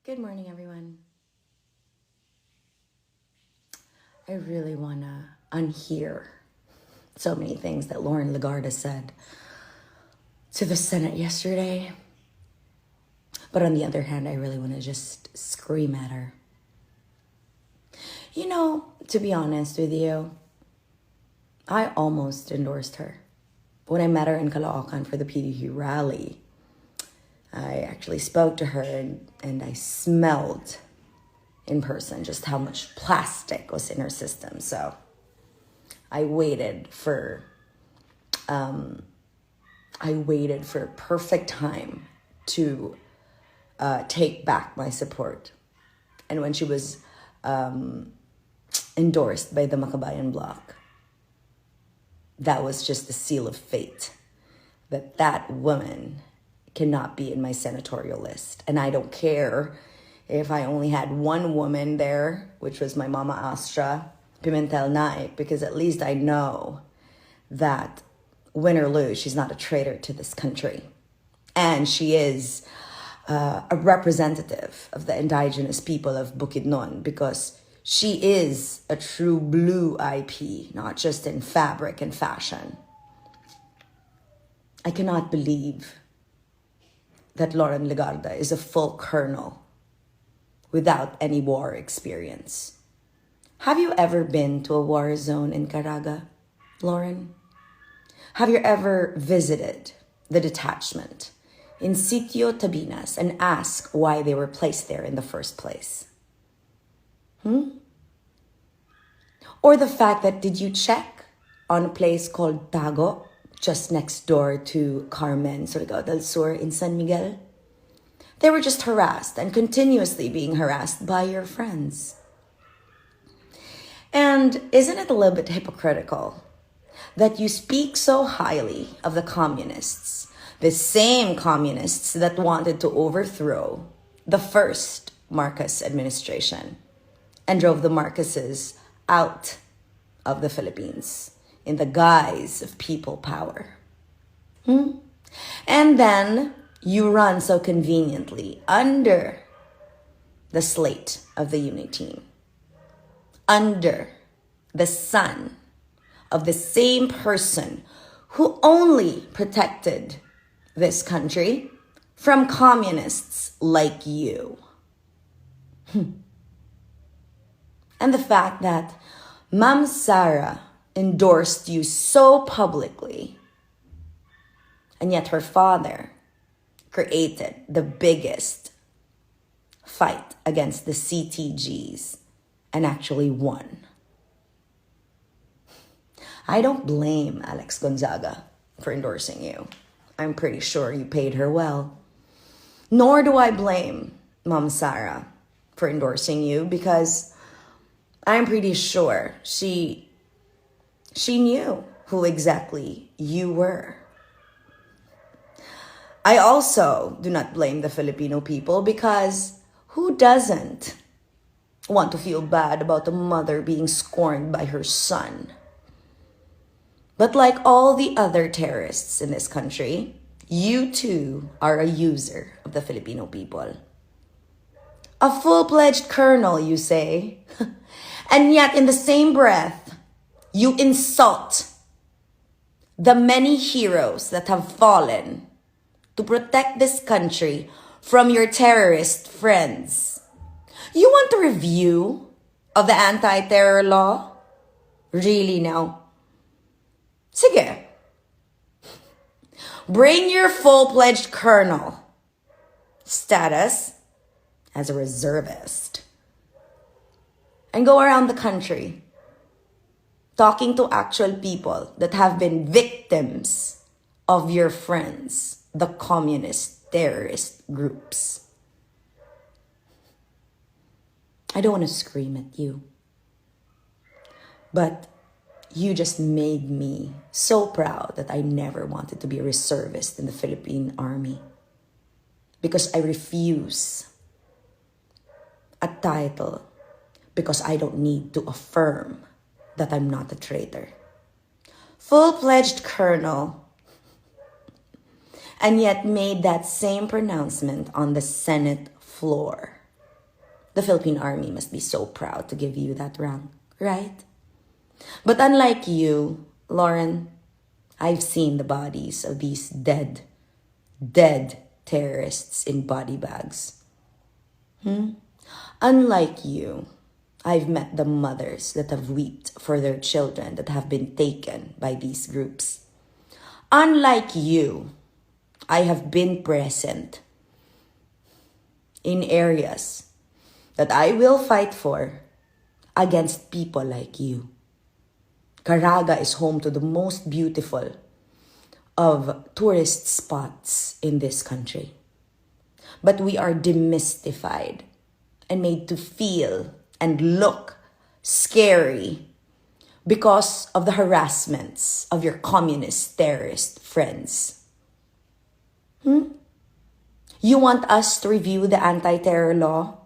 Good morning, everyone. I really want to unhear so many things that Loren Legarda said to the Senate yesterday. But on the other hand, I really want to just scream at her. You know, to be honest with you, I almost endorsed her. When I met her in Caloocan for the PDU rally, I actually spoke to her and I smelled in person just how much plastic was in her system. So I waited for perfect time to take back my support. And when she was endorsed by the Makabayan Bloc, that was just the seal of fate that woman cannot be in my senatorial list. And I don't care if I only had one woman there, which was my Mama Astra Pimentel Naik, because at least I know that win or lose, she's not a traitor to this country. And she is a representative of the indigenous people of Bukidnon, because she is a true blue IP, not just in fabric and fashion. I cannot believe that Loren Legarda is a full colonel without any war experience. Have you ever been to a war zone in Caraga, Loren? Have you ever visited the detachment in Sitio Tabinas and asked why they were placed there in the first place? Or the fact that, did you check on a place called Tago, just next door to Carmen, Surigao del Sur in San Miguel? They were just harassed and continuously being harassed by your friends. And isn't it a little bit hypocritical that you speak so highly of the communists, the same communists that wanted to overthrow the first Marcos administration and drove the Marcoses out of the Philippines in the guise of people power? And then you run so conveniently under the slate of the unit team, under the sun of the same person who only protected this country from communists like you. And the fact that Ma'am Sara endorsed you so publicly, and yet her father created the biggest fight against the CTGs and actually won. I don't blame Alex Gonzaga for endorsing you. I'm pretty sure you paid her well. Nor do I blame Ma'am Sara for endorsing you, because I'm pretty sure she knew who exactly you were. I also do not blame the Filipino people, because who doesn't want to feel bad about a mother being scorned by her son? But like all the other terrorists in this country, you too are a user of the Filipino people. A full-fledged colonel, you say, and yet in the same breath, you insult the many heroes that have fallen to protect this country from your terrorist friends. You want a review of the anti-terror law? Really now? Sige. Bring your full-fledged colonel status as a reservist and go around the country talking to actual people that have been victims of your friends, the communist terrorist groups. I don't want to scream at you, but you just made me so proud that I never wanted to be a reservist in the Philippine Army, because I refuse a title, because I don't need to affirm that I'm not a traitor. Full-fledged colonel, and yet made that same pronouncement on the Senate floor. The Philippine Army must be so proud to give you that rank, right? But unlike you, Loren, I've seen the bodies of these dead terrorists in body bags. Unlike you, I've met the mothers that have wept for their children that have been taken by these groups. Unlike you, I have been present in areas that I will fight for against people like you. Caraga is home to the most beautiful of tourist spots in this country. But we are demystified and made to feel and look scary because of the harassments of your communist terrorist friends. You want us to review the anti-terror law?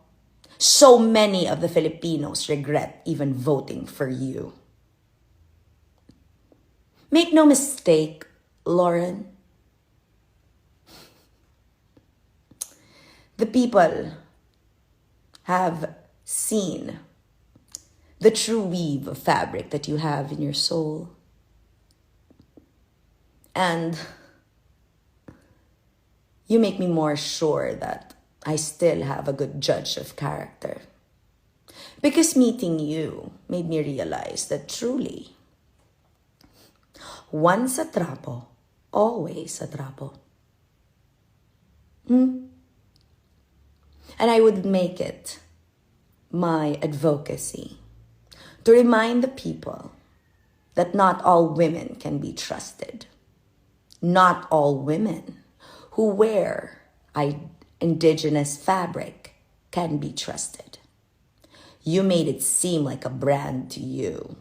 So many of the Filipinos regret even voting for you. Make no mistake, Loren. The people have seen the true weave of fabric that you have in your soul. And you make me more sure that I still have a good judge of character. Because meeting you made me realize that truly, once a trapo, always a trapo. And I would make it my advocacy to remind the people that not all women can be trusted. Not all women who wear indigenous fabric can be trusted. You made it seem like a brand to you.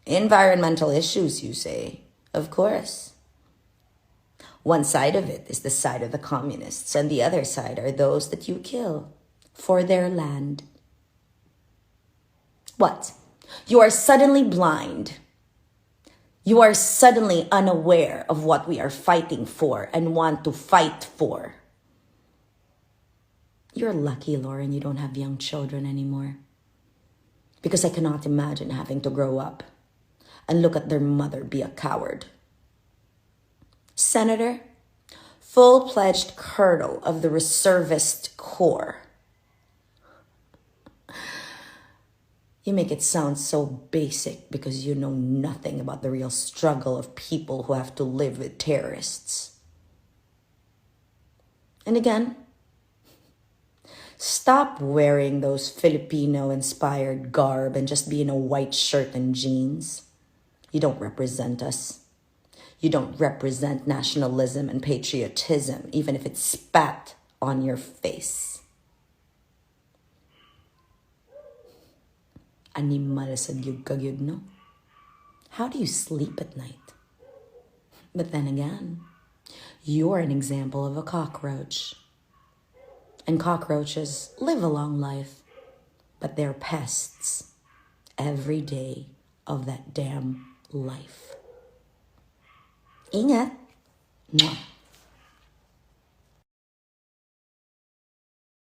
Environmental issues, you say. Of course. One side of it is the side of the communists, and the other side are those that you kill for their land. What? You are suddenly blind. You are suddenly unaware of what we are fighting for and want to fight for. You're lucky, Loren, you don't have young children anymore. Because I cannot imagine having to grow up and look at their mother be a coward. Senator, full-fledged colonel of the reservist corps. You make it sound so basic because you know nothing about the real struggle of people who have to live with terrorists. And again, stop wearing those Filipino-inspired garb and just be in a white shirt and jeans. You don't represent us. You don't represent nationalism and patriotism, even if it's spat on your face. Animal sa gyug no? How do you sleep at night? But then again, you're an example of a cockroach. And cockroaches live a long life, but they're pests every day of that damn life. Ingat. Mwah.